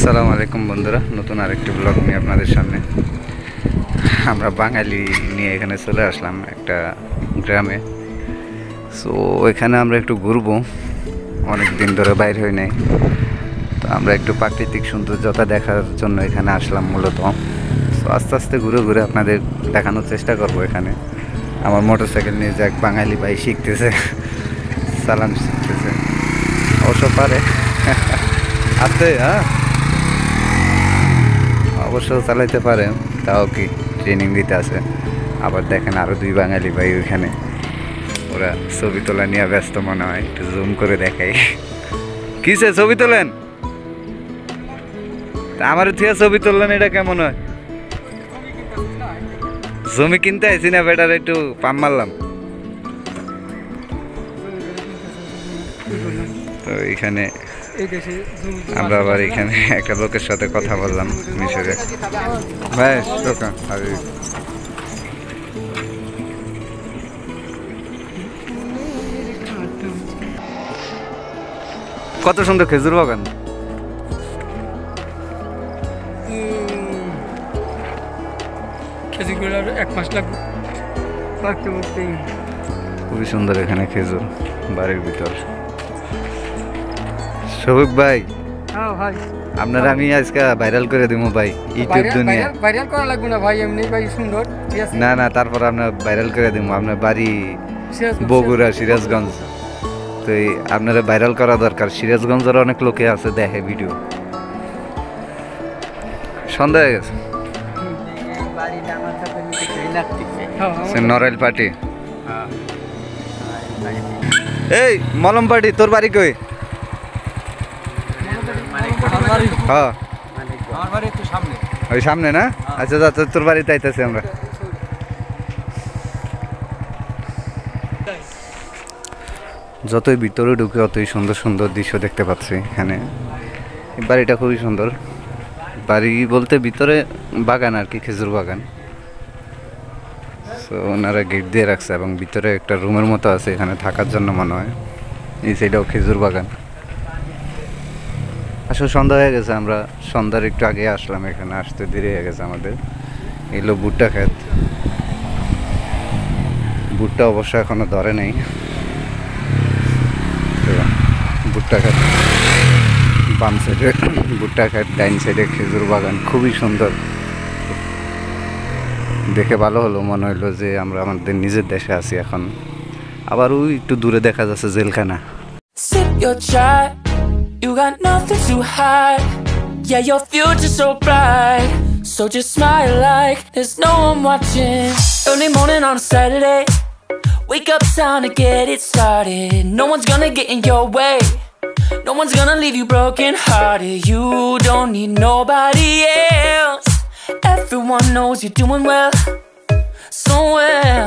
আসসালামু আলাইকুম বন্ধুরা, নতুন আরেকটি ব্লগ নিয়ে আপনাদের সামনে। আমরা বাঙালি নিয়ে এখানে চলে আসলাম একটা গ্রামে। সো এখানে আমরা একটু ঘুরবো, অনেক দিন ধরে বাইর হই নাই। তো আমরা একটু প্রাকৃতিক সৌন্দর্যতা দেখার জন্য এখানে আসলাম মূলত। সো আস্তে আস্তে ঘুরে ঘুরে আপনাদের দেখানোর চেষ্টা করব। এখানে আমার মোটরসাইকেল নিয়ে যে এক বাঙালি ভাই শিখতেছে, চালান শিখতেছে, অবশ্য পারে আছে, হ্যাঁ অবশ্য চালাইতে পারে, তাও কি ট্রেনিং দিতে আছে। আবার দেখেন আরও দুই বাঙালি ভাই ওইখানে, ওরা ছবি তোলা নিয়ে ব্যস্ত মনে হয়। একটু জুম করে দেখাই, কিসে ছবি তোলেন? আমার থেকে ছবি তুললেন, এটা কেমন হয়? জমি কিনতে আইসি না বেটার, একটু পাম মারলাম। তো এইখানে আমরা আবার এখানে একটা লোকের সাথে কথা বললাম মিশরে। ভাই কত সুন্দর খেজুর বাগান। এক মাস লাগবে, খুবই সুন্দর এখানে খেজুর বাড়ির ভিতর। শফিক ভাই, আপনারা আমি আজকে ভাইরাল করে দিব ভাই, ইউটিউব দুনিয়া। ভাইরাল করা লাগবে না ভাই, এমনি ভাই সুন্দর। না না, তারপর আপনার ভাইরাল করে দিব। আপনার বাড়ি বগুড়া, সিরাজগঞ্জ। তো আপনারা ভাইরাল করা দরকার। সিরাজগঞ্জের অনেক লোকে আছে, দেখে ভিডিও। সন্ধ্যা হয়ে গেছে, নরাইল পার্টি। এই মলম পার্টি, তোর বাড়ি কই? হ্যাঁ ওই সামনে না? আচ্ছা আচ্ছা, তোর বাড়িতে আইতেছি আমরা। যতই ভিতরে ঢুকে অতই সুন্দর সুন্দর দৃশ্য দেখতে পাচ্ছি এখানে। বাড়িটা খুবই সুন্দর। বাড়ি বলতে ভিতরে বাগান আর কি, খেজুর বাগান। তো ওনারা গেট দিয়ে রাখছে এবং ভিতরে একটা রুমের মতো আছে এখানে থাকার জন্য মনে হয়। এই সাইডেও খেজুর বাগান। আসলে সন্ধ্যা হয়ে গেছে, আমরা সন্ধ্যার একটু আগে আসলাম এখানে, আসতে দেরি হয়ে গেছে আমাদের। এগুলো ভুট্টা ক্ষেত। ভুট্টা অবশ্য এখনো ধরে নেই। ভুট্টা ক্ষেত বাম সাইডে, ভুট্টা ক্ষেত ডাইন সাইডে খেজুর বাগান, খুবই সুন্দর। দেখে ভালো হলো, মনে হলো যে আমরা আমাদের নিজের দেশে আছি এখন। আবার ওই একটু দূরে দেখা যাচ্ছে জেলখানা। You got nothing to hide. Yeah, your future's so bright. So just smile like there's no one watching. Early morning on a Saturday, wake up, time to get it started. No one's gonna get in your way. No one's gonna leave you broken hearted. You don't need nobody else. Everyone knows you're doing well, so well.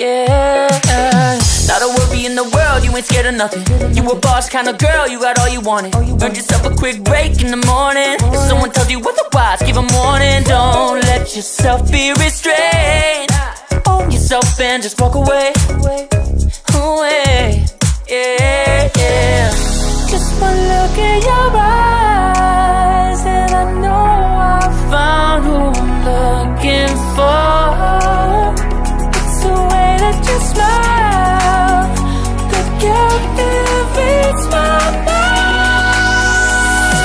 Yeah, not a worry in the world, you ain't scared of nothing. You a boss kind of girl, you got all you wanted. Earned yourself a quick break in the morning. If someone tells you otherwise, give them warning. Don't let yourself be restrained. Own yourself and just walk away. Away, yeah, yeah. Just one look in your eyes and I know I found who I'm looking for. Just smile, the captivates my mind.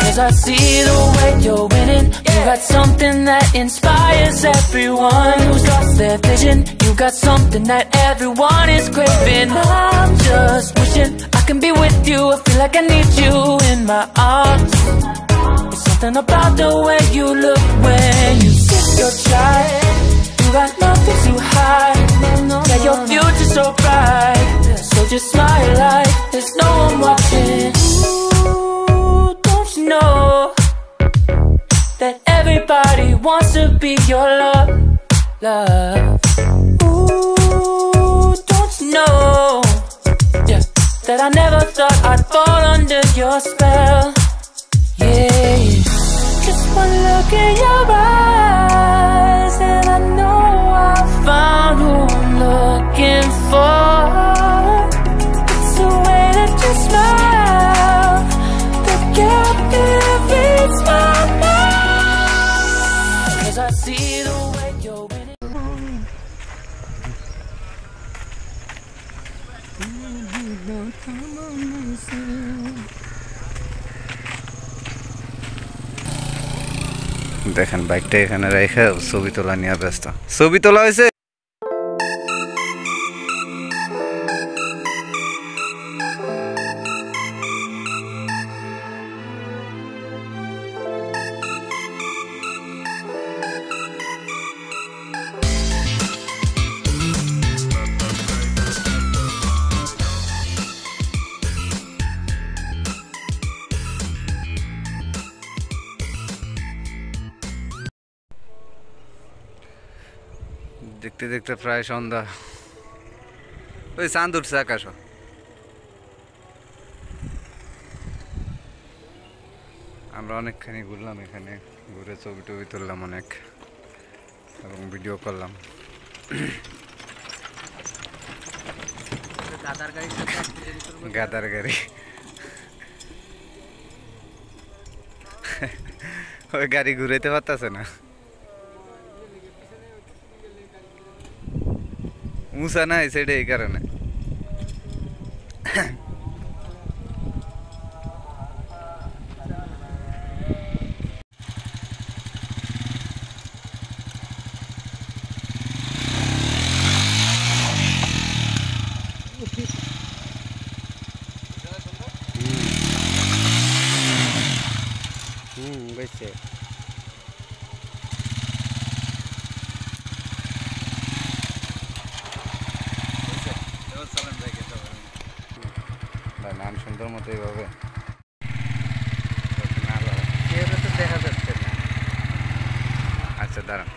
'Cause I see the way you're winning. You got something that inspires everyone who's lost their vision. You got something that everyone is craving. I'm just wishing I can be with you. I feel like I need you in my arms. There's something about the way you look when you sip your chai. You got nothing to hide. Yeah, your future's so bright. So just smile like there's no one watching. Ooh, don't you know that everybody wants to be your love, love. Ooh, don't you know, yeah, that I never thought I'd fall under your spell. Yeah, just one look in your eyes and I know I found who I'm looking for. It's the way that you smile that captivates my দেখেন বাইকটা এখানে রেখে ছবি তোলা নিয়ে ব্যস্ত। ছবি তোলা হয়েছে। দেখতে দেখতে প্রায় সন্ধ্যা। ওই চাঁদ উঠছে আকাশ। আমরা অনেকখানি ঘুরলাম এখানে, ঘুরে ছবি টবি তুললাম অনেক এবং ভিডিও করলাম। গাদার গাড়ি ওই গাড়ি ঘুরাইতে পারতেছে না, উঁচা নাই সেটা এই কারণে। বুঝছে নাম সুন্দর মতো এইভাবে দেখা যাচ্ছে না। আচ্ছা দাঁড়ান।